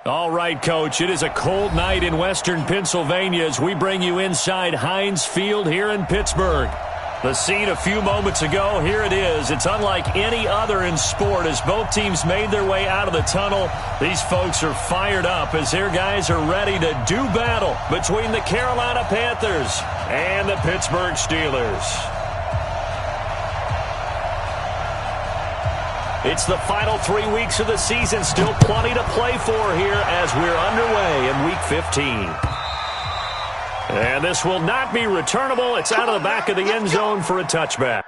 All right, Coach, it is a cold night in western Pennsylvania as we bring you inside Heinz Field here in Pittsburgh. The scene a few moments ago, here it is. It's unlike any other in sport as both teams made their way out of the tunnel. These folks are fired up as their guys are ready to do battle between the Carolina Panthers and the Pittsburgh Steelers. It's the final 3 weeks of the season. Still plenty to play for here as we're underway in Week 15. And this will not be returnable. It's out of the back of the end zone for a touchback.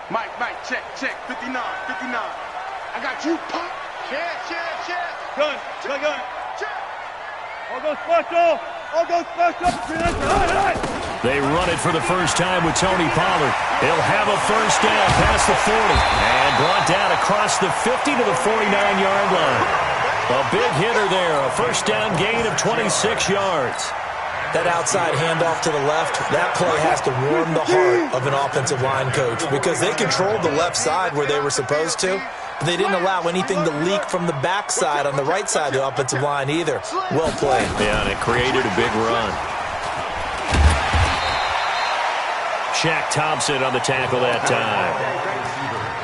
Mike, check, 59. I got you, pop. Check. Gun. Check. All go special. They run it for the first time with Tony Pollard. He'll have a first down past the 40 and brought down across the 50 to the 49-yard line. A big hitter there, a first down gain of 26 yards. That outside handoff to the left, that play has to warm the heart of an offensive line coach because they controlled the left side where they were supposed to, but they didn't allow anything to leak from the backside on the right side of the offensive line either. Well played. Yeah, and it created a big run. Shaq Thompson on the tackle that time.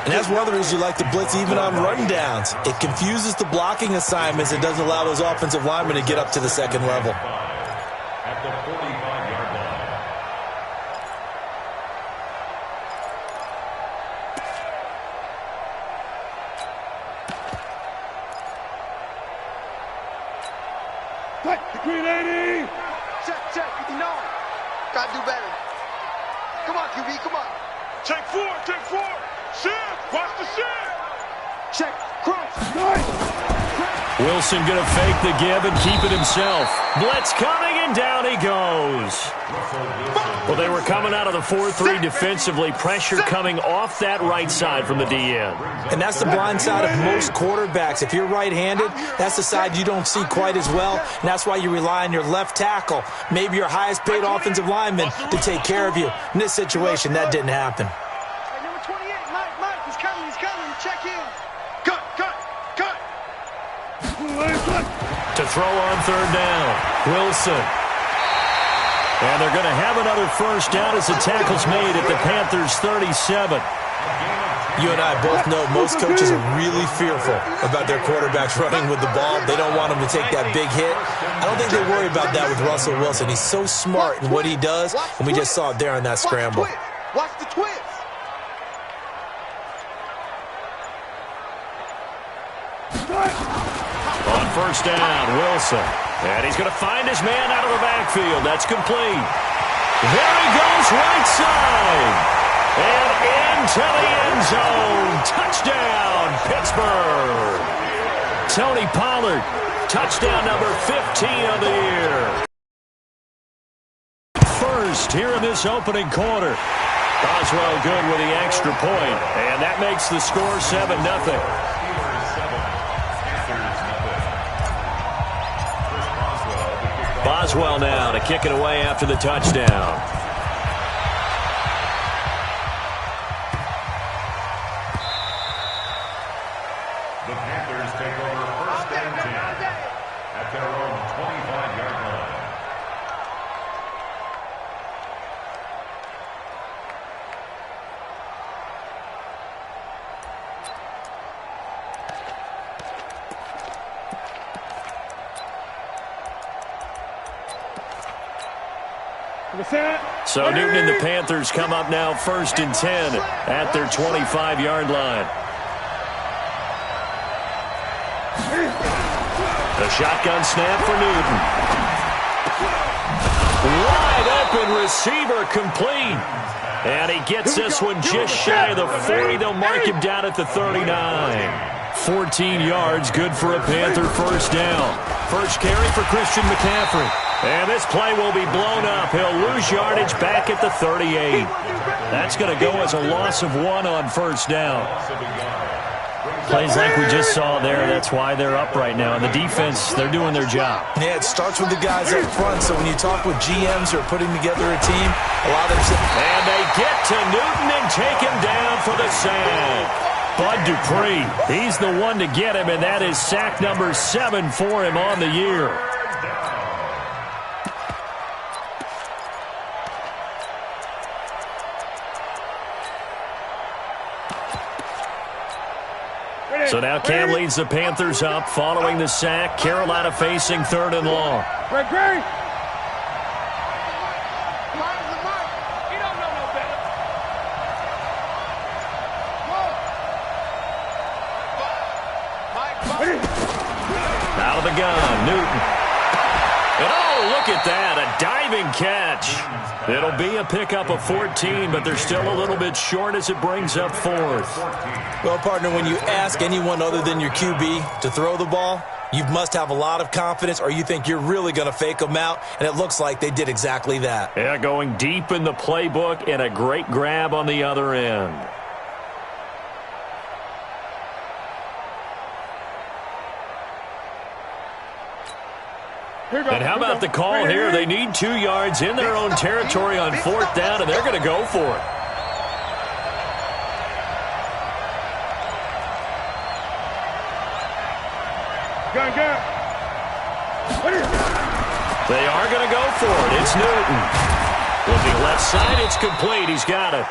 And that's one of the reasons you like to blitz even on rundowns. It confuses the blocking assignments. It doesn't allow those offensive linemen to get up to the second level. At the 45-yard line. The green 80. Check, 59. Gotta do better. Come on, QB, come on. Check four. Shift, watch the shift. Check, cross. Nice. Wilson going to fake the give and keep it himself. Blitz coming, and down he goes. Well, they were coming out of the 4-3 defensively. Pressure coming off that right side from the DN. And that's the blind side of most quarterbacks. If you're right-handed, that's the side you don't see quite as well, and that's why you rely on your left tackle, maybe your highest-paid offensive lineman, to take care of you. In this situation, that didn't happen. Number 28, Mike, he's coming. Check in. Cut. To throw on third down, Wilson. And they're going to have another first down as the tackle's made at the Panthers' 37. You and I both know most coaches are really fearful about their quarterbacks running with the ball. They don't want them to take that big hit. I don't think they worry about that with Russell Wilson. He's so smart in what he does, and we just saw it there on that scramble. Watch the twist. On first down, Wilson. And he's going to find his man out of the backfield. That's complete. There he goes, right side. And into the end zone. Touchdown, Pittsburgh. Tony Pollard, touchdown number 15 of the year. First here in this opening quarter. Boswell good with the extra point, and that makes the score 7-0. Boswell now to kick it away after the touchdown. The Panthers take over first and 10 at their own 25-yard line. So Newton and the Panthers come up now 1st and 10 at their 25-yard line. The shotgun snap for Newton. Wide open receiver complete. And he gets this one just shy of the 40. They'll mark him down at the 39. 14 yards, good for a Panther first down. First carry for Christian McCaffrey. And this play will be blown up. He'll lose yardage back at the 38. That's going to go as a loss of 1 on first down. Plays like we just saw there. That's why they're up right now. And the defense, they're doing their job. Yeah, it starts with the guys up front. So when you talk with GMs who are putting together a team, a lot of them say, and they get to Newton and take him down for the sack. Bud Dupree, he's the one to get him, and that is sack number 7 for him on the year. So now Cam leads the Panthers up following the sack. Carolina facing 3rd and long. Great. Out of the gun, Newton. And oh, look at that, a diving catch. It'll be a pickup of 14, but they're still a little bit short as it brings up 4th. well, partner, when you ask anyone other than your QB to throw the ball, you must have a lot of confidence or you think you're really going to fake them out, and it looks like they did exactly that. Yeah, going deep in the playbook and a great grab on the other end. And how about the call here? They need 2 yards in their own territory on 4th down, and they're going to go for it. They are going to go for it. It's Newton. Looking left side, it's complete. He's got it.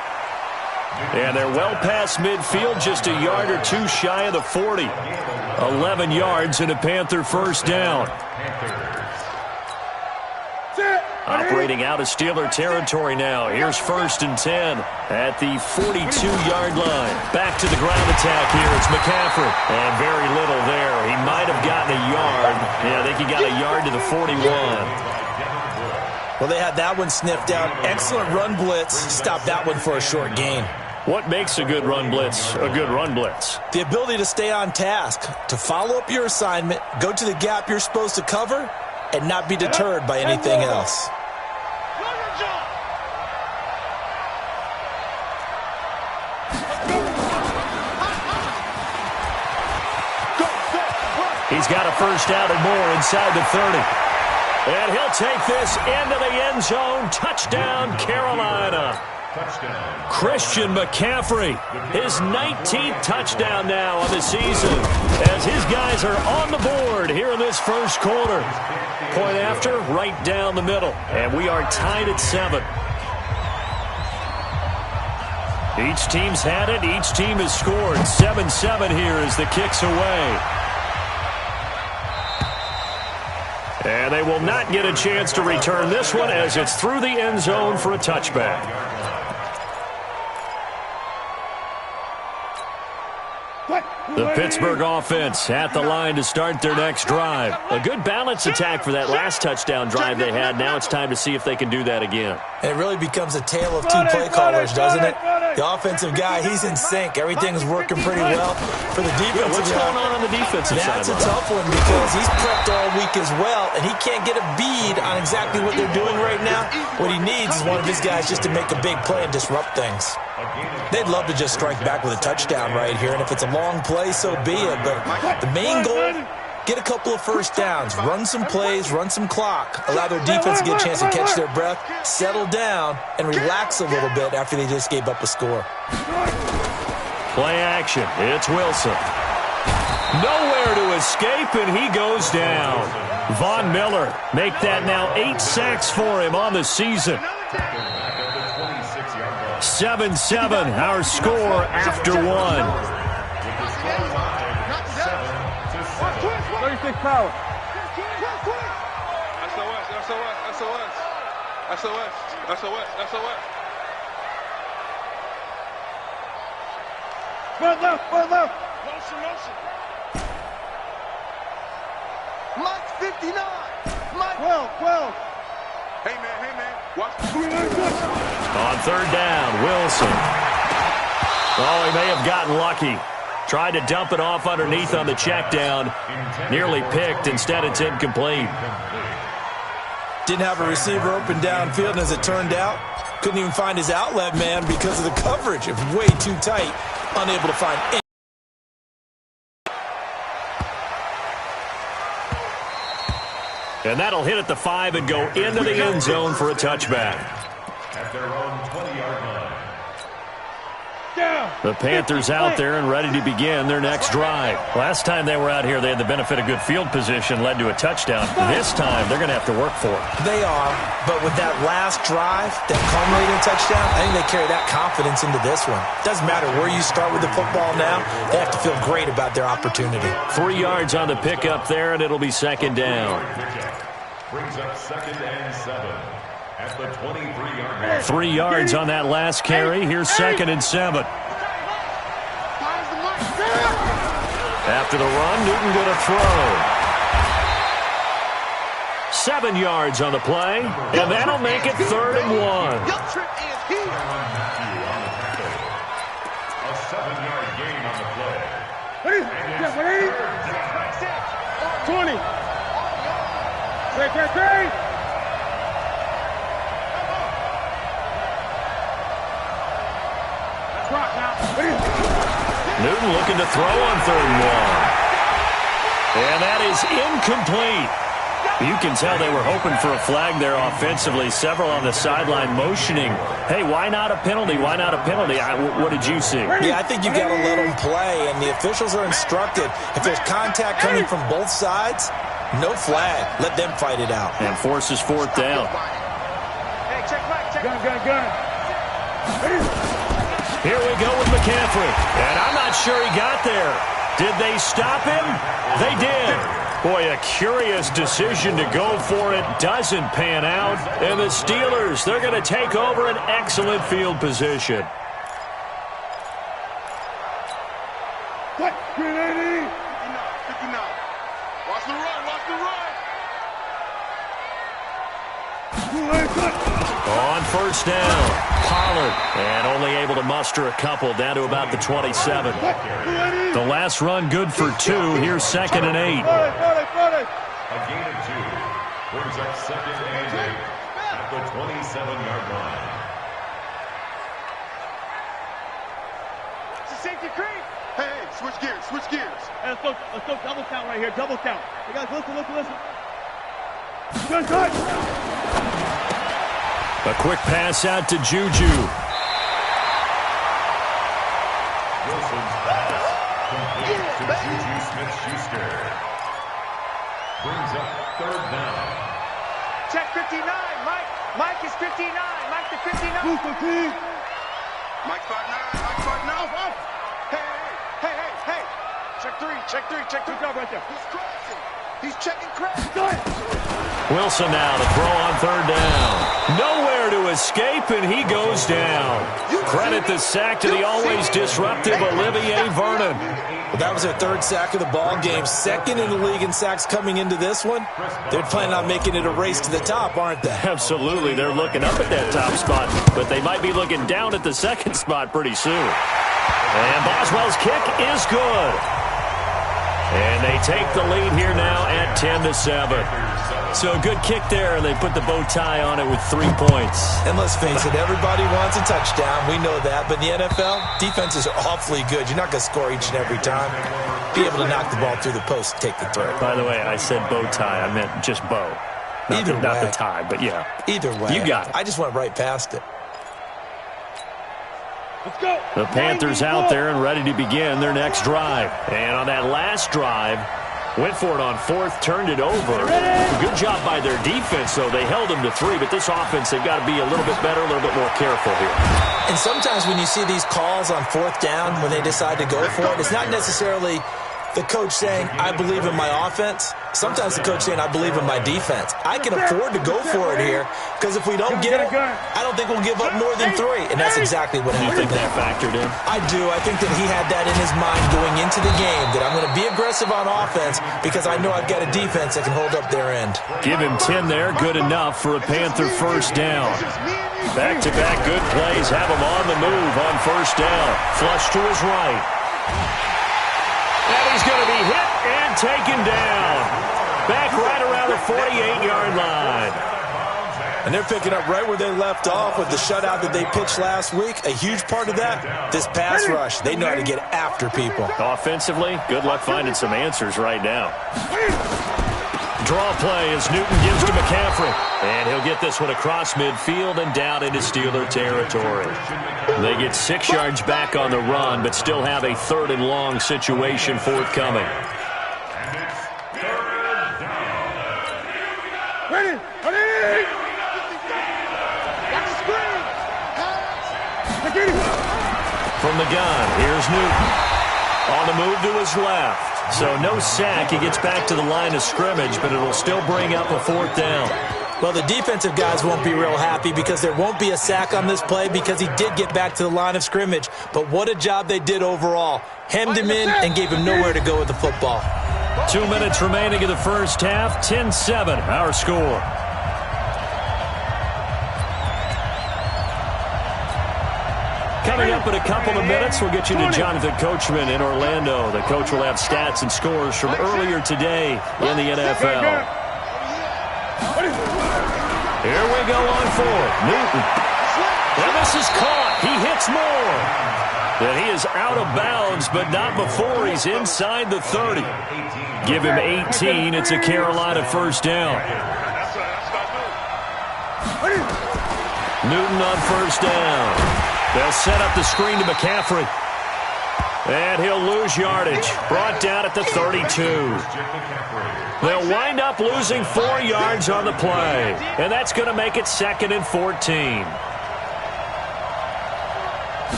And they're well past midfield, just a yard or 2 shy of the 40. 11 yards and a Panther first down. Operating out of Steeler territory now. Here's 1st and 10 at the 42-yard line. Back to the ground attack here. It's McCaffrey. And very little there. He might have gotten a yard. Yeah, I think he got a yard to the 41. Well, they had that one sniffed out. Excellent run blitz. Stopped that one for a short gain. What makes a good run blitz a good run blitz? The ability to stay on task, to follow up your assignment, go to the gap you're supposed to cover, and not be deterred by anything else. He's got a first down and more inside the 30. And he'll take this into the end zone. Touchdown, Carolina. Christian McCaffrey, his 19th touchdown now of the season as his guys are on the board here in this first quarter. Point after, right down the middle. And we are tied at 7. Each team's had it. Each team has scored. 7-7 here as the kick's away. And they will not get a chance to return this one as it's through the end zone for a touchback. The Pittsburgh offense at the line to start their next drive. A good balance attack for that last touchdown drive they had. Now it's time to see if they can do that again. And it really becomes a tale of 2 play callers, doesn't it? The offensive guy, he's in sync. Everything's working pretty well. For the defensive What's going on the defensive side? That's a tough one because he's prepped all week as well, and he can't get a bead on exactly what they're doing right now. What he needs is one of his guys just to make a big play and disrupt things. They'd love to just strike back with a touchdown right here, and if it's a long play, so be it. But the main goal, get a couple of first downs, run some plays, run some clock, allow their defense to get a chance to catch their breath, settle down, and relax a little bit after they just gave up a score. Play action. It's Wilson. Nowhere to escape, and he goes down. Von Miller make that now 8 sacks for him on the season. 7-7, our score after 1. 36 power. SOS. SOS, SOS. Right left, right left. Motion, motion. Mike 59. Mike 12. Hey, man. Watch. On third down, Wilson. Oh, he may have gotten lucky. Tried to dump it off underneath on the check down. Nearly picked. Instead, it's incomplete. Didn't have a receiver open downfield, and as it turned out, couldn't even find his outlet man because of the coverage. It was way too tight. Unable to find any. And that'll hit at the 5 and go into the end zone for a touchback. At their own 20-yard line. The Panthers out there and ready to begin their next drive. Last time they were out here, they had the benefit of good field position, led to a touchdown. This time, they're going to have to work for it. They are, but with that last drive, that culminating touchdown, I think they carry that confidence into this one. Doesn't matter where you start with the football now, they have to feel great about their opportunity. 3 yards on the pickup there, and it'll be second down. Brings up 2nd and 7. At the 23-yard line. 3 yards on that last carry. Here's 2nd and 7. After the run, Newton going to throw. 7 yards on the play, and that'll make it 3rd and 1. Your trip is here. A 7-yard gain on the play. 20. Great. Newton looking to throw on 3rd and 1. And that is incomplete. You can tell they were hoping for a flag there offensively. Several on the sideline motioning. Hey, why not a penalty? Why not a penalty? What did you see? Yeah, I think you've got to let them play, and the officials are instructed. If there's contact coming from both sides, no flag. Let them fight it out. And forces 4th down. Hey, check Mike. Gun. Here we go with McCaffrey. And I'm not sure he got there. Did they stop him? They did. Boy, a curious decision to go for it. Doesn't pan out. And the Steelers, they're going to take over an excellent field position. What? 380. 59. Watch the run. On first down, Pollard, and only able to muster a couple down to about the 27. The last run good for 2. Here's 2nd and 8. A gain of 2. Brings up 2nd and 8 at the 27-yard line. It's a safety creep. Hey, switch gears. Hey, let's go double count right here. Double count. You guys, listen. Good. A quick pass out to Juju. Wilson's pass complete to Juju Smith-Schuster. Brings up 3rd down. Check 59. Mike is 59. Mike to 59. Mike 5'9". Hey. Check 3. Good job right there. He's crossing. He's checking crash. Wilson now to throw on 3rd down. Nowhere to escape, and he goes down. Credit the sack to the always disruptive Olivier Vernon. Well, that was their 3rd sack of the ball game. 2nd in the league in sacks coming into this one. They're planning on making it a race to the top, aren't they? Absolutely. They're looking up at that top spot, but they might be looking down at the 2nd spot pretty soon. And Boswell's kick is good. And they take the lead here now at 10-7. So a good kick there, and they put the bow tie on it with 3 points. And let's face it, everybody wants a touchdown. We know that. But in the NFL, defenses are awfully good. You're not going to score each and every time. Be able to knock the ball through the post and take the throw. By the way, I said bow tie. I meant just bow. Not the tie, but yeah. Either way. You got it. I just went right past it. Let's go. The Panthers out there and ready to begin their next drive. And on that last drive, went for it on 4th, turned it over. Good job by their defense, though. They held them to 3, but this offense, they've got to be a little bit better, a little bit more careful here. And sometimes when you see these calls on 4th down, when they decide to go for it, it's not necessarily the coach saying, I believe in my offense. Sometimes the coach saying, I believe in my defense. I can afford to go for it here because if we don't get it, I don't think we'll give up more than 3. And that's exactly what happened. You think that factored in? I do. I think that he had that in his mind going into the game, that I'm going to be aggressive on offense because I know I've got a defense that can hold up their end. Give him 10 there. Good enough for a Panther first down. Back-to-back good plays have him on the move on first down. Flush to his right. And he's going to be hit and taken down. Back right around the 48-yard line. And they're picking up right where they left off with the shutout that they pitched last week. A huge part of that, this pass rush. They know how to get after people. Offensively, good luck finding some answers right now. Draw play as Newton gives to McCaffrey. And he'll get this one across midfield and down into Steeler territory. They get 6 yards back on the run, but still have a 3rd and long situation forthcoming. From the gun, here's Newton. On the move to his left. So no sack. He gets back to the line of scrimmage, but it'll still bring up a 4th down. Well, the defensive guys won't be real happy because there won't be a sack on this play because he did get back to the line of scrimmage. But what a job they did overall. Hemmed him in and gave him nowhere to go with the football. 2 minutes remaining in the first half. 10-7, our score. Coming up in a couple of minutes, we'll get you to Jonathan Coachman in Orlando. The coach will have stats and scores from earlier today in the NFL. Here we go on 4th. Newton. And this is caught. He hits more. And he is out of bounds, but not before he's inside the 30. Give him 18. It's a Carolina first down. Newton on first down. They'll set up the screen to McCaffrey. And he'll lose yardage. Brought down at the 32. They'll wind up losing 4 yards on the play. And that's going to make it 2nd and 14.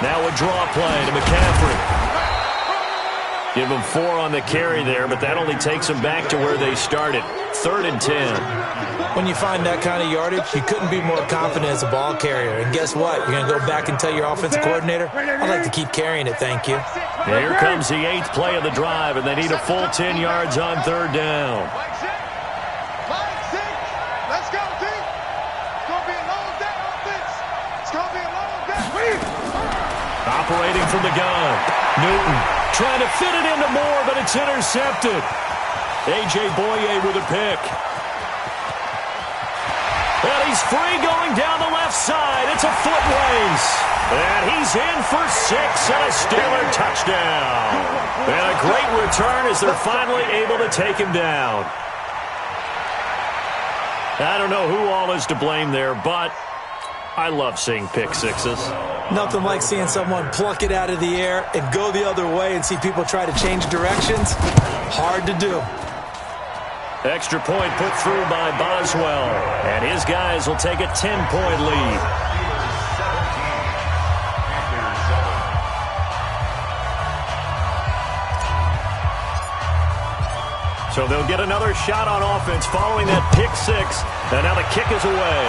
Now a draw play to McCaffrey. Give him 4 on the carry there, but that only takes them back to where they started. 3rd and 10. When you find that kind of yardage, you couldn't be more confident as a ball carrier. And guess what? You're going to go back and tell your offensive coordinator, I'd like to keep carrying it, thank you. And here comes the 8th play of the drive, and they need a full 10 yards on 3rd down. Let's go, team. It's going to be a long day offense. It's going to be a long day. Operating from the gun. Newton trying to fit it into Moore, but it's intercepted. A.J. Boye with a pick. And he's free going down the left side. It's a foot race. And he's in for 6 and a Steeler touchdown. And a great return as they're finally able to take him down. I don't know who all is to blame there, but I love seeing pick sixes. Nothing like seeing someone pluck it out of the air and go the other way and see people try to change directions. Hard to do. Extra point put through by Boswell. And his guys will take a 10-point lead. So they'll get another shot on offense following that pick six. And now the kick is away.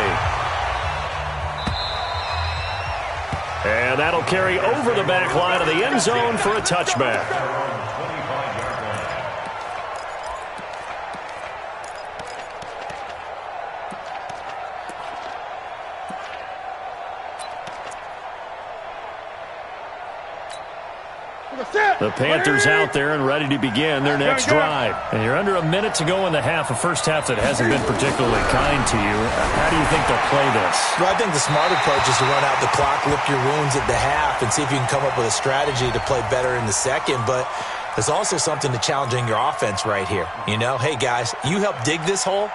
And that'll carry over the back line of the end zone for a touchback. The Panthers out there and ready to begin their next drive. And you're under a minute to go in the half, a first half that hasn't been particularly kind to you. How do you think they'll play this? Well, I think the smart approach is to run out the clock, lick your wounds at the half, and see if you can come up with a strategy to play better in the second. But there's also something to challenging your offense right here. You know, hey, guys, you help dig this hole.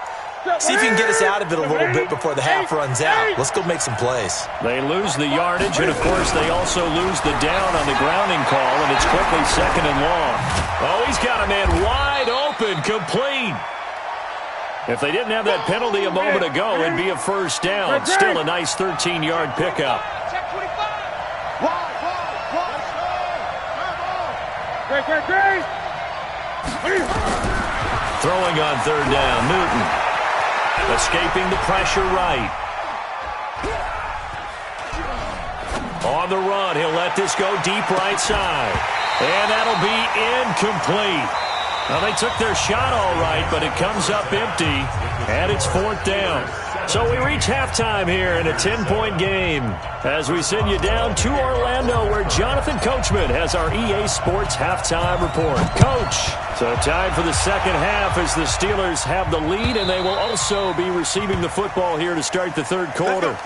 See if you can get us out of it a little bit before the half runs out. Let's go make some plays. They lose the yardage, and, of course, they also lose the down on the grounding call, and it's quickly 2nd and long. Oh, he's got a man wide open, complete. If they didn't have that penalty a moment ago, it'd be a first down. Still a nice 13-yard pickup. Throwing on third down, Newton. Escaping the pressure right. On the run, he'll let this go deep right side. And that'll be incomplete. Well, they took their shot all right, but it comes up empty, and it's fourth down. So we reach halftime here in a 10-point game as we send you down to Orlando where Jonathan Coachman has our EA Sports halftime report. Coach, so time for the second half as the Steelers have the lead, and they will also be receiving the football here to start the third quarter.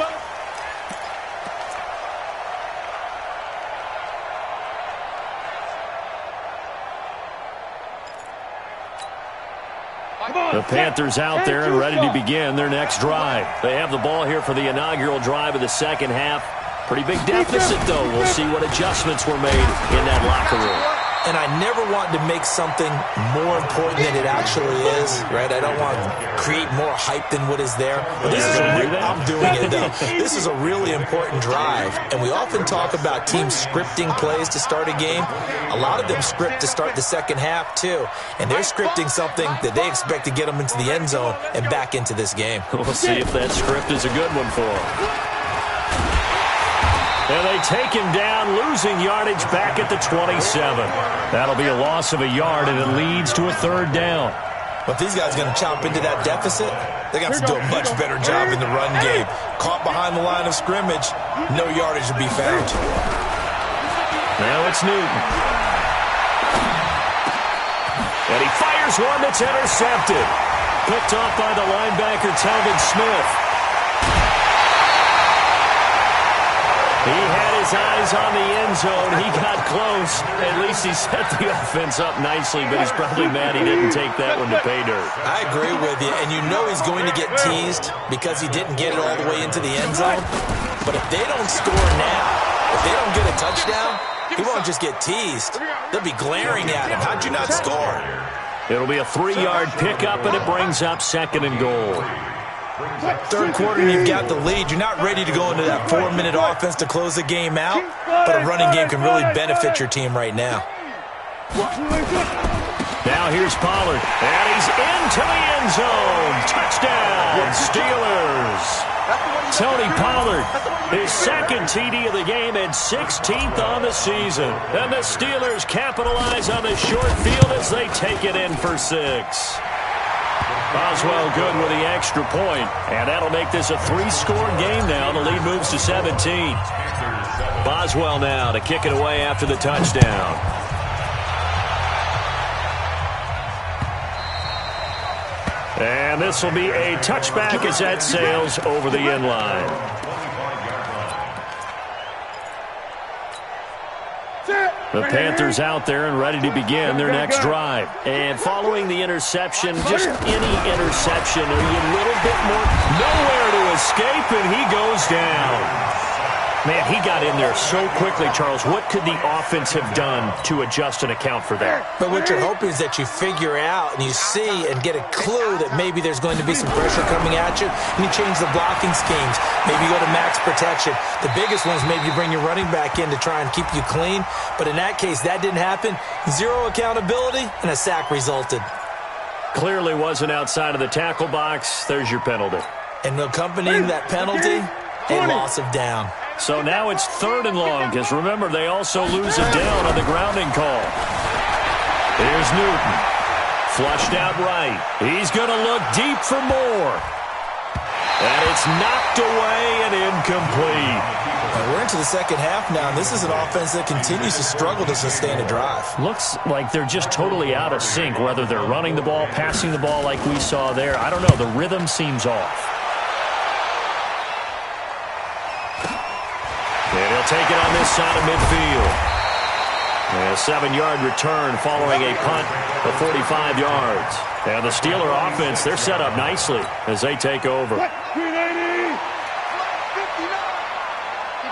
The Panthers out there and ready to begin their next drive. They have the ball here for the inaugural drive of the second half. Pretty big deficit, though. We'll see what adjustments were made in that locker room. And I never want to make something more important than it actually is, right? I don't want to create more hype than what is there. But this is I'm doing it, though. This is a really important drive. And we often talk about teams scripting plays to start a game. A lot of them script to start the second half, too. And they're scripting something that they expect to get them into the end zone and back into this game. We'll see if that script is a good one for them. And they take him down, losing yardage back at the 27. That'll be a loss of a yard, and it leads to a third down. But if these guys are going to chop into that deficit, they got to do a much better job in the run game. Caught behind the line of scrimmage, no yardage to be found. Now it's Newton. And he fires one that's intercepted. Picked off by the linebacker, Telvin Smith. He had his eyes on the end zone. He got close. At least he set the offense up nicely, but he's probably mad he didn't take that one to pay dirt. I agree with you, and you know he's going to get teased because he didn't get it all the way into the end zone. But if they don't score now, if they don't get a touchdown, he won't just get teased. They'll be glaring at him. How'd you not score? It'll be a 3-yard pickup, and it brings up second and goal. Third quarter, and you've got the lead. You're not ready to go into that 4-minute offense to close the game out, but a running game can really benefit your team right now. Now here's Pollard, and he's into the end zone. Touchdown, Steelers. Tony Pollard, his second TD of the game and 16th on the season. And the Steelers capitalize on the short field as they take it in for 6. Boswell good with the extra point, and that'll make this a 3-score game now. The lead moves to 17. Boswell now to kick it away after the touchdown. And this will be a touchback as that sails over the end line. The Panthers out there and ready to begin their next drive. And following the interception, just any interception, are you a little bit more nowhere to escape, and he goes down. Man, he got in there so quickly, Charles. What could the offense have done to adjust and account for that? But what you're hoping is that you figure out and you see and get a clue that maybe there's going to be some pressure coming at you, and you change the blocking schemes. Maybe you go to max protection. The biggest one is maybe you bring your running back in to try and keep you clean. But in that case, that didn't happen. Zero accountability, and a sack resulted. Clearly wasn't outside of the tackle box. There's your penalty. And accompanying that penalty, a loss of down. So now it's 3rd and long, because remember, they also lose a down on the grounding call. Here's Newton. Flushed out right. He's going to look deep for more. And it's knocked away and incomplete. And we're into the second half now, and this is an offense that continues to struggle to sustain a drive. Looks like they're just totally out of sync, whether they're running the ball, passing the ball like we saw there. I don't know. The rhythm seems off. And he'll take it on this side of midfield. And a 7-yard return following a punt of 45 yards. And the Steeler offense, they're set up nicely as they take over. Keep it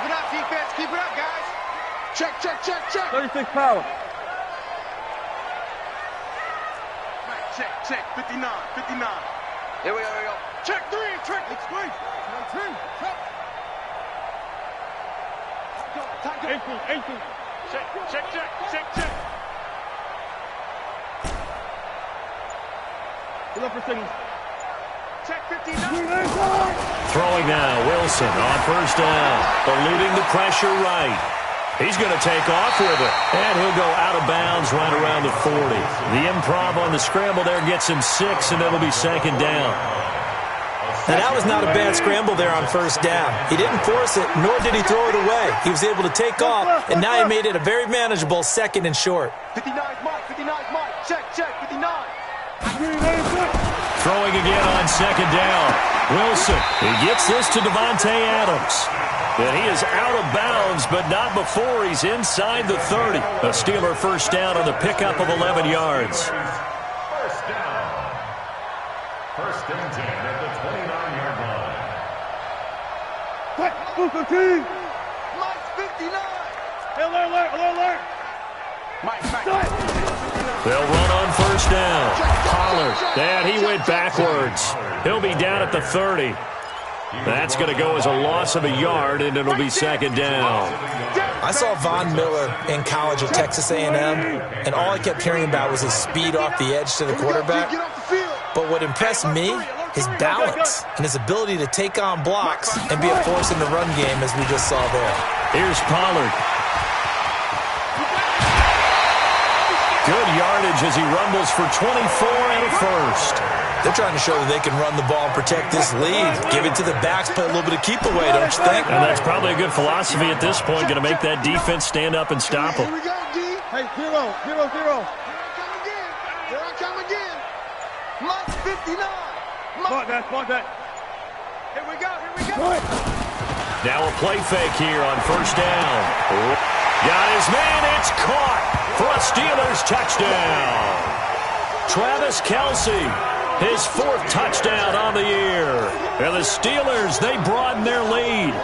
up, defense. Keep it up, guys. Check, check, check, check. 36 power. Check, check. 59, 59. Here we go, here we go. Check 3, check. It's 3. 19, check. 18. Check, check, check, check, check. Check 59. Throwing now, Wilson on first down. Eluding the pressure right. He's going to take off with it. And he'll go out of bounds right around the 40. The improv on the scramble there gets him 6, and it'll be second down. Now, that was not a bad scramble there on first down. He didn't force it, nor did he throw it away. He was able to take off, and now he made it a very manageable second and short. 59 mark, 59 mark. Check, 59. Throwing again on second down. Wilson, he gets this to Devontae Adams. And he is out of bounds, but not before he's inside the 30. A Steeler first down on the pickup of 11 yards. First down. First and 10 at the 29-yard line. Mike 59. Alert. Mike. They'll run on first down. Pollard, and he went backwards. He'll be down at the 30. That's going to go as a loss of a yard, and it'll be second down. I saw Von Miller in college at Texas A&M, and all I kept hearing about was his speed off the edge to the quarterback. But what impressed me, his balance and his ability to take on blocks and be a force in the run game, as we just saw there. Here's Pollard. Good yardage as he rumbles for 24 and a first. They're trying to show that they can run the ball and protect this lead. Give it to the backs, play a little bit of keep away, don't you think? And that's probably a good philosophy at this point, going to make that defense stand up and stop them. Here we go, D. Hey, 0. Here I come again. Mike 59. Spot that. Here we go. Now a play fake here on first down. Got his man, it's caught for a Steelers touchdown. Travis Kelce, his 4th touchdown on the year. And the Steelers, they broaden their lead.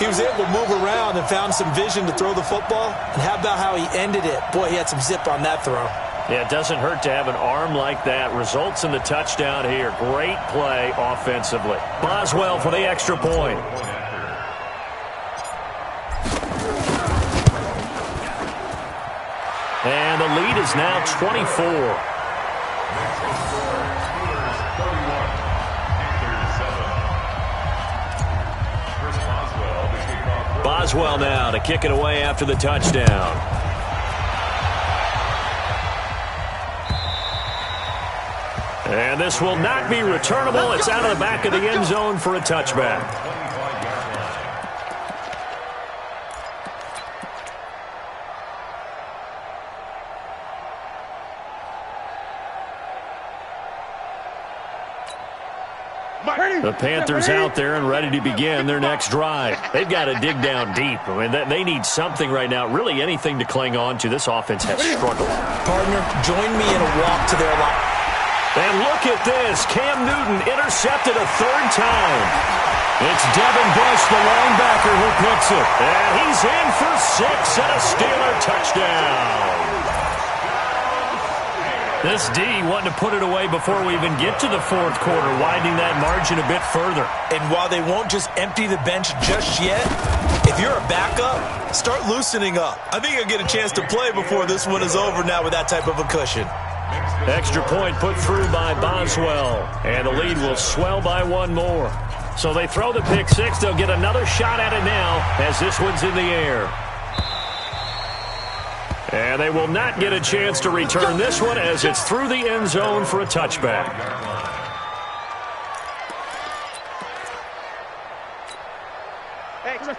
He was able to move around and found some vision to throw the football. And how about how he ended it? Boy, he had some zip on that throw. Yeah, it doesn't hurt to have an arm like that. Results in the touchdown here. Great play offensively. Boswell for the extra point. And the lead is now 24. Boswell now to kick it away after the touchdown. And this will not be returnable. It's out of the back of the end zone for a touchback. The Panthers out there and ready to begin their next drive. They've got to dig down deep. I mean, they need something right now, really anything to cling on to. This offense has struggled. Partner, join me in a walk to their line. And look at this. Cam Newton intercepted a 3rd time. It's Devin Bush, the linebacker, who picks it. And he's in for 6 and a Steeler touchdown. This D wanting to put it away before we even get to the 4th quarter, widening that margin a bit further. And while they won't just empty the bench just yet, if you're a backup, start loosening up. I think you'll get a chance to play before this one is over now with that type of a cushion. Extra point put through by Boswell, and the lead will swell by 1 more. So they throw the pick 6. They'll get another shot at it now as this one's in the air. And they will not get a chance to return this one as it's through the end zone for a touchback.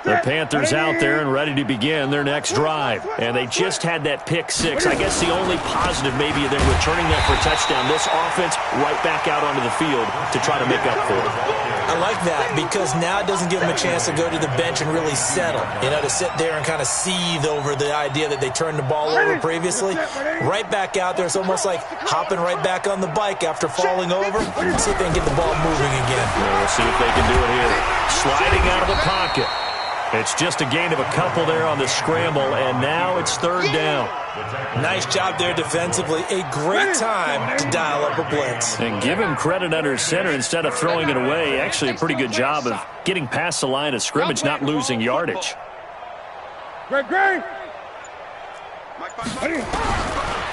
The Panthers out there and ready to begin their next drive. And they just had that pick 6. I guess the only positive maybe of them returning that for a touchdown. This offense right back out onto the field to try to make up for it. I like that because now it doesn't give them a chance to go to the bench and really settle. You know, to sit there and kind of seethe over the idea that they turned the ball over previously. Right back out there. It's almost like hopping right back on the bike after falling over. See if they can get the ball moving again. Well, we'll see if they can do it here. Sliding out of the pocket. It's just a gain of a couple there on the scramble, and now it's 3rd down. Nice job there defensively. A great time to dial up a blitz. And give him credit under center instead of throwing it away. Actually, a pretty good job of getting past the line of scrimmage, not losing yardage. Great.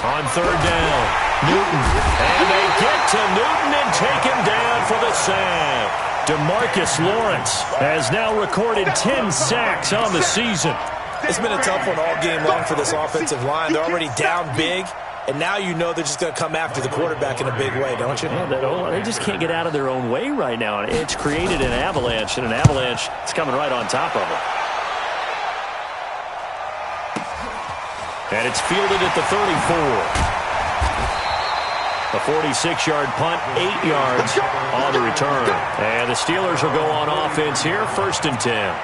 On 3rd down. Newton. And they get to Newton and take him down for the sack. DeMarcus Lawrence has now recorded 10 sacks on the season. It's been a tough one all game long for this offensive line. They're already down big, and now you know they're just going to come after the quarterback in a big way, don't you? Yeah, they just can't get out of their own way right now. It's created an avalanche, and an avalanche is coming right on top of them. And it's fielded at the 34. A 46-yard punt, 8 yards on the return. And the Steelers will go on offense here, 1st and 10.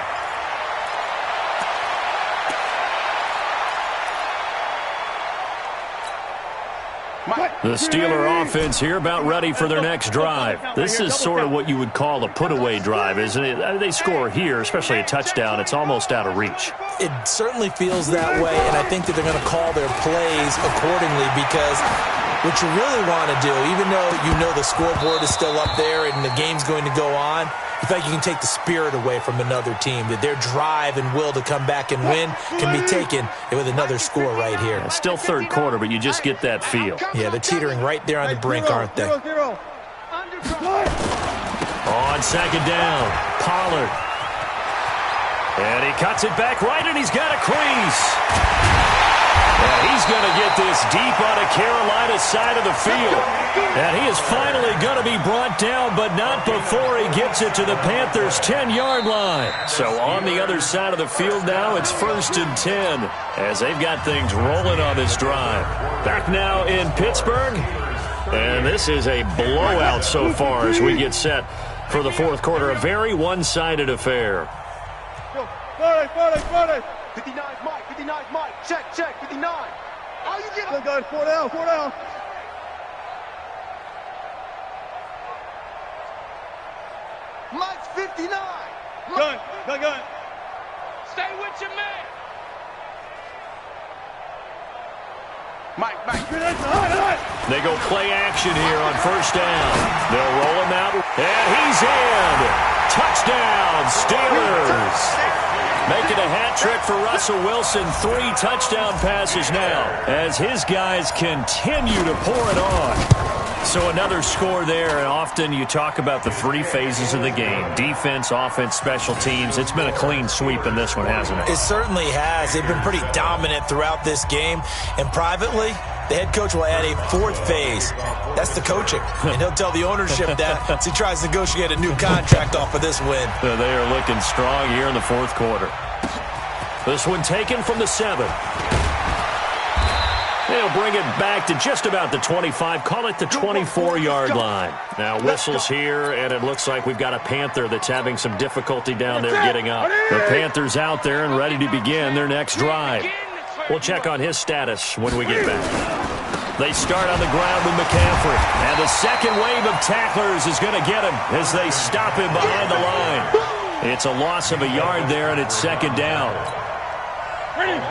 The Steeler offense here about ready for their next drive. This is sort of what you would call a put-away drive, isn't it? They score here, especially a touchdown. It's almost out of reach. It certainly feels that way, and I think that they're going to call their plays accordingly because what you really want to do, even though you know the scoreboard is still up there and the game's going to go on, you feel like you can take the spirit away from another team, that their drive and will to come back and win can be taken with another score right here. Yeah, still 3rd quarter, but you just get that feel. Yeah, they're teetering right there on the brink, aren't they? On 2nd down, Pollard. And he cuts it back right, and he's got a crease. And he's going to get this deep on the Carolina side of the field. And he is finally going to be brought down, but not before he gets it to the Panthers' 10-yard line. So on the other side of the field now, it's 1st and 10 as they've got things rolling on this drive. Back now in Pittsburgh. And this is a blowout so far as we get set for the 4th quarter. A very one-sided affair. 59 Mike, 59 Mike, check, 59. All you get. Good, 4 down. Mike's 59. Gun. Stay with your man. Mike. They go play action here on 1st down. They'll roll him out, and he's in. Touchdown, Steelers. Making a hat trick for Russell Wilson. 3 touchdown passes now as his guys continue to pour it on. So another score there, and often you talk about the 3 phases of the game. Defense, offense, special teams. It's been a clean sweep in this one, hasn't it? It certainly has. They've been pretty dominant throughout this game. And privately, the head coach will add a 4th phase. That's the coaching. And he'll tell the ownership that as he tries to negotiate a new contract off of this win. They are looking strong here in the 4th quarter. This one taken from the 7. They'll bring it back to just about the 25. Call it the 24-yard line. Now whistles here, and it looks like we've got a Panther that's having some difficulty down there getting up. The Panthers out there and ready to begin their next drive. We'll check on his status when we get back. They start on the ground with McCaffrey. And the second wave of tacklers is going to get him as they stop him behind the line. It's a loss of a yard there, and it's 2nd down.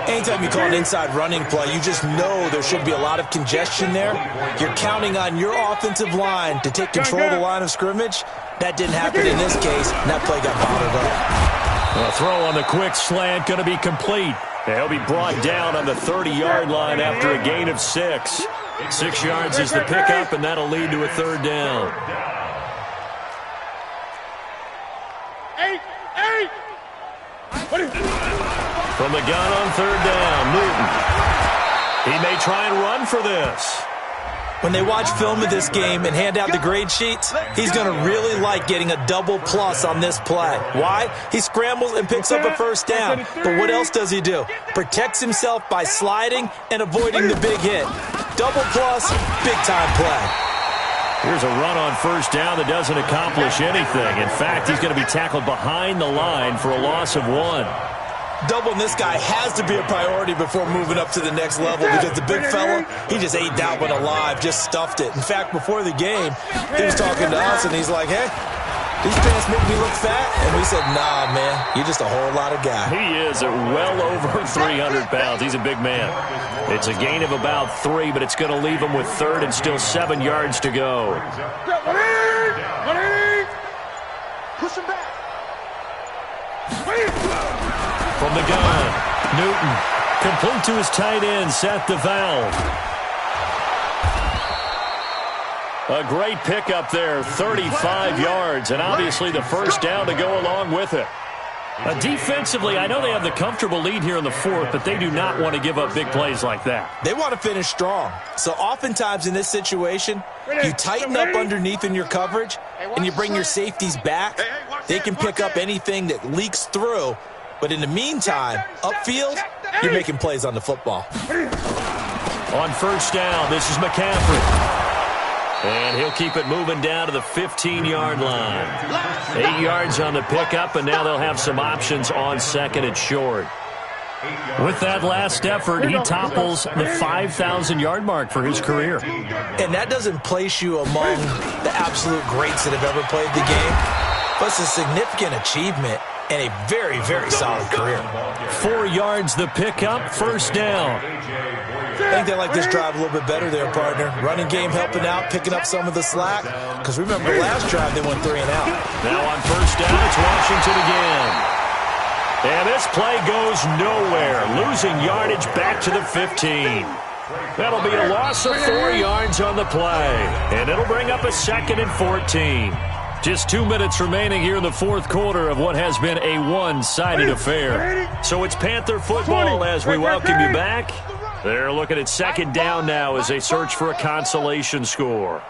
Anytime you call an inside running play, you just know there should be a lot of congestion there. You're counting on your offensive line to take control of the line of scrimmage. That didn't happen in this case, and that play got bottled up. A throw on the quick slant going to be complete. He'll be brought down on the 30-yard line after a gain of 6. 6 yards is the pickup, and that'll lead to a 3rd down. 8. From the gun on 3rd down, Newton. He may try and run for this. When they watch film of this game and hand out the grade sheets, he's going to really like getting a double plus on this play. Why? He scrambles and picks up a 1st down. But what else does he do? Protects himself by sliding and avoiding the big hit. Double plus, big-time play. Here's a run on 1st down that doesn't accomplish anything. In fact, he's going to be tackled behind the line for a loss of 1. Doubling this guy has to be a priority before moving up to the next level because the big fella, he just ate that one alive, just stuffed it. In fact, before the game, he was talking to us, and he's like, hey, these pants make me look fat. And we said, nah, man, you're just a whole lot of guy. He is well over 300 pounds. He's a big man. It's a gain of about 3, but it's going to leave him with 3rd and still 7 yards to go. Push him back. From the gun, Newton, complete to his tight end, Seth DeValve. A great pickup there, 35 yards, and obviously the first down to go along with it. Defensively, I know they have the comfortable lead here in the fourth, but they do not want to give up big plays like that. They want to finish strong. So oftentimes in this situation, you tighten up underneath in your coverage, and you bring your safeties back. They can pick up anything that leaks through. But in the meantime, upfield, you're making plays on the football. On first down, this is McCaffrey. And he'll keep it moving down to the 15-yard line. 8 yards on the pickup, and now they'll have some options on second and short. With that last effort, he topples the 5,000-yard mark for his career. And that doesn't place you among the absolute greats that have ever played the game, but it's a significant achievement and a very, very solid career. 4 yards the pickup, first down. I think they like this drive a little bit better there, partner. Running game helping out, picking up some of the slack. Because remember, last drive they went 3 and out. Now on first down, it's Washington again. And this play goes nowhere. Losing yardage back to the 15. That'll be a loss of 4 yards on the play. And it'll bring up a 2nd and 14. Just 2 minutes remaining here in the fourth quarter of what has been a one-sided affair. So it's Panther football as we welcome you back. They're looking at second down now as they search for a consolation score.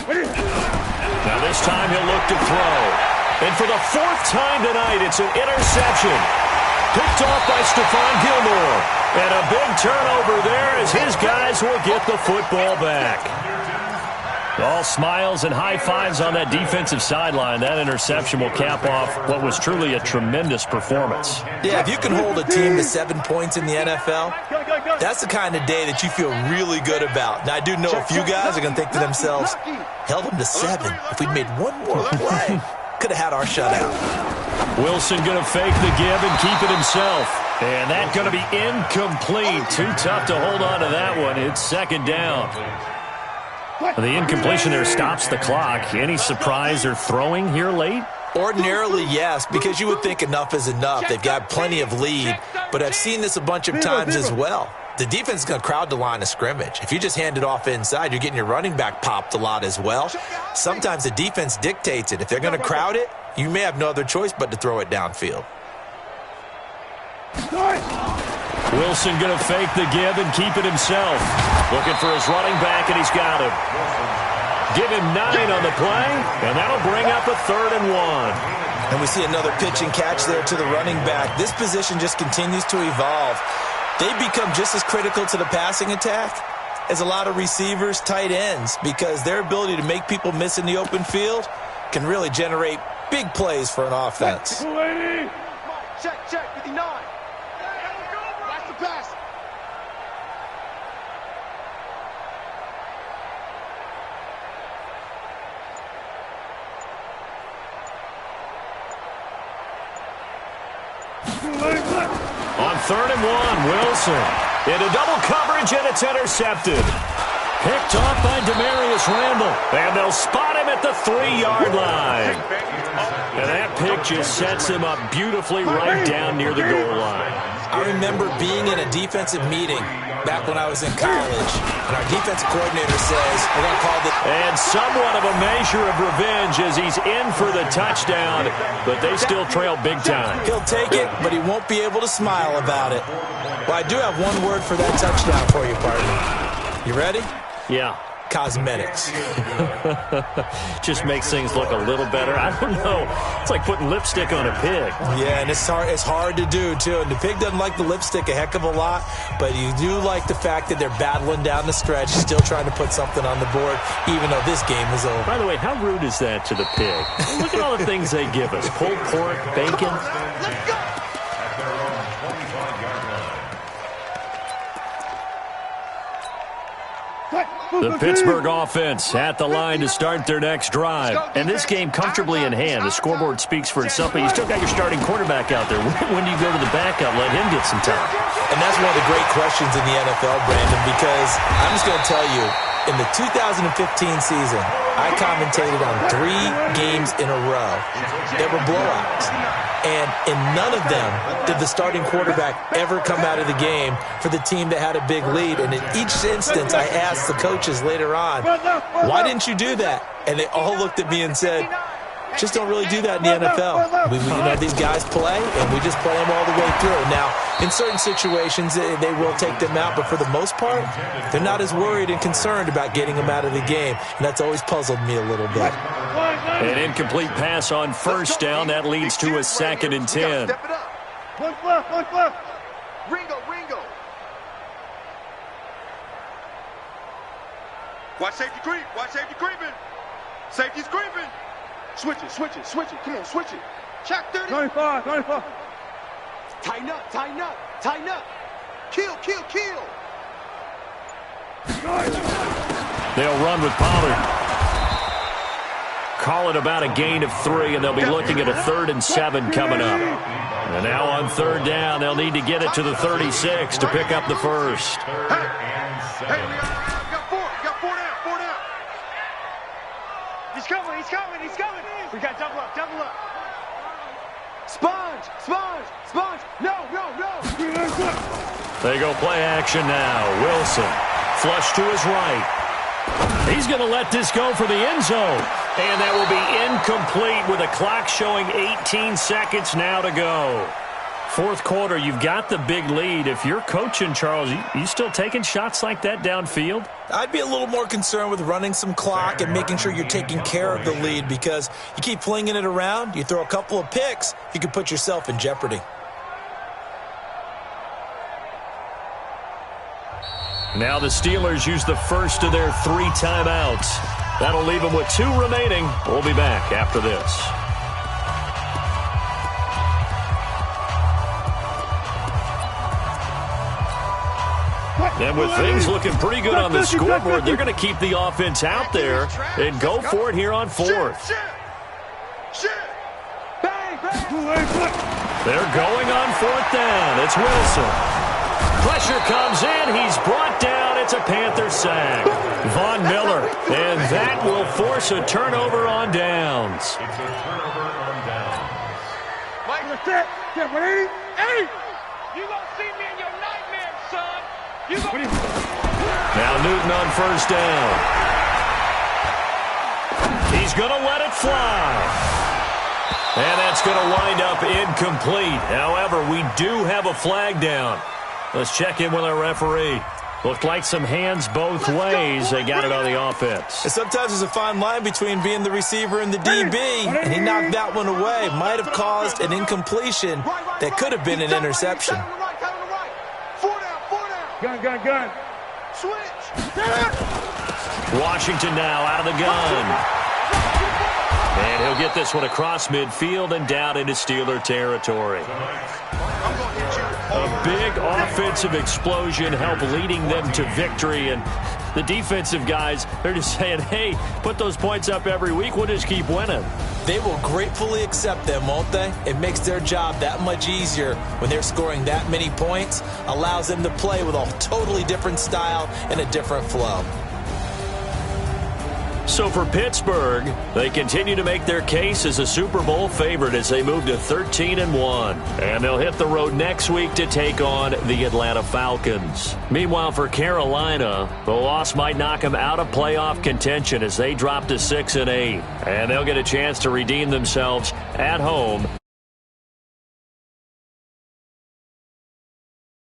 Now this time he'll look to throw. And for the 4th time tonight, it's an interception. Picked off by Stephon Gilmore. And a big turnover there as his guys will get the football back. All smiles and high fives on that defensive sideline. That interception will cap off what was truly a tremendous performance. Yeah, if you can hold a team to 7 points in the NFL, that's the kind of day that you feel really good about. Now, I do know a few guys are going to think to themselves, held them to 7. If we'd made one more play, could have had our shutout. Wilson going to fake the give and keep it himself. And that's going to be incomplete. Too tough to hold on to that one. It's second down. The incompletion there stops the clock. Any surprise they're throwing here late? Ordinarily, yes, because you would think enough is enough. They've got plenty of lead, but I've seen this a bunch of times as well. The defense is going to crowd the line of scrimmage. If you just hand it off inside, you're getting your running back popped a lot as well. Sometimes the defense dictates it. If they're going to crowd it, you may have no other choice but to throw it downfield. Wilson going to fake the give and keep it himself. Looking for his running back, and he's got him. Give him 9 on the play, and that'll bring up a 3rd and 1. And we see another pitch and catch there to the running back. This position just continues to evolve. They become just as critical to the passing attack as a lot of receivers, tight ends, because their ability to make people miss in the open field can really generate big plays for an offense. Check, 59. Watch the pass. On 3rd and 1, Wilson into double coverage, and it's intercepted. Picked off by Demarius Randall, and they'll spot him at the 3-yard line. And that pick just sets him up beautifully right down near the goal line. I remember being in a defensive meeting back when I was in college, and our defensive coordinator says, we're going to call this. And somewhat of a measure of revenge as he's in for the touchdown, but they still trail big time. He'll take it, but he won't be able to smile about it. Well, I do have one word for that touchdown for you, partner. You ready? Yeah. Cosmetics. Just makes things look a little better. I don't know. It's like putting lipstick on a pig. Yeah, and it's hard to do, too. And the pig doesn't like the lipstick a heck of a lot, but you do like the fact that they're battling down the stretch, still trying to put something on the board, even though this game is over. By the way, how rude is that to the pig? Look at all the things they give us. Pulled pork, bacon. Let's go. The Pittsburgh offense at the line to start their next drive. And this game comfortably in hand. The scoreboard speaks for itself, but you still got your starting quarterback out there. When do you go to the backup, let him get some time? And that's one of the great questions in the NFL, Brandon, because I'm just going to tell you, in the 2015 season, I commentated on 3 games in a row that were blowouts. And in none of them did the starting quarterback ever come out of the game for the team that had a big lead. And in each instance, I asked the coaches later on, why didn't you do that? And they all looked at me and said, just don't really do that in the NFL. These guys play, and we just play them all the way through. Now, in certain situations, they will take them out, but for the most part, they're not as worried and concerned about getting them out of the game, and that's always puzzled me a little bit. An incomplete pass on first down. That leads to a 2nd and 10. One left. Ringo. Watch safety creeping. Safety's creeping. Switch it. Come on, switch it. Check 30. 25. Tighten up. Kill. They'll run with Pollard. Call it about a gain of 3, and they'll be looking at a 3rd and 7 coming up. And now on 3rd down, they'll need to get it to the 36 to pick up the first. Hey, we got 4 down. He's coming. We got double up. Sponge. No. They go play action now. Wilson, flush to his right. He's going to let this go for the end zone. And that will be incomplete with a clock showing 18 seconds now to go. Fourth quarter, you've got the big lead. If you're coaching, Charles, you still taking shots like that downfield? I'd be a little more concerned with running some clock and making sure you're taking care of the lead, because you keep flinging it around, you throw a couple of picks, you can put yourself in jeopardy. Now the Steelers use the first of their 3 timeouts. That'll leave them with 2 remaining. We'll be back after this. And with things looking pretty good on the scoreboard, they're going to keep the offense out there and go for it here on 4th. They're going on 4th down. It's Wilson. Pressure comes in. He's brought down. It's a Panther sack. Von Miller. And that will force a turnover on downs. It's a turnover on downs. Mike, get ready. Hey! You gonna see me in your nightmares, son. Now Newton on first down. He's going to let it fly. And that's going to wind up incomplete. However, we do have a flag down. Let's check in with our referee. Looked like some hands both ways. They got it on the offense. And sometimes there's a fine line between being the receiver and the DB, and he knocked that one away. Might have caused an incompletion that could have been an interception. 4 down. Gun. Switch. Washington now out of the gun. And he'll get this one across midfield and down into Steeler territory. A big offensive explosion helped leading them to victory. And the defensive guys, they're just saying, hey, put those points up every week. We'll just keep winning. They will gratefully accept them, won't they? It makes their job that much easier when they're scoring that many points. Allows them to play with a totally different style and a different flow. So for Pittsburgh, they continue to make their case as a Super Bowl favorite as they move to 13-1. And they'll hit the road next week to take on the Atlanta Falcons. Meanwhile, for Carolina, the loss might knock them out of playoff contention as they drop to 6-8. And they'll get a chance to redeem themselves at home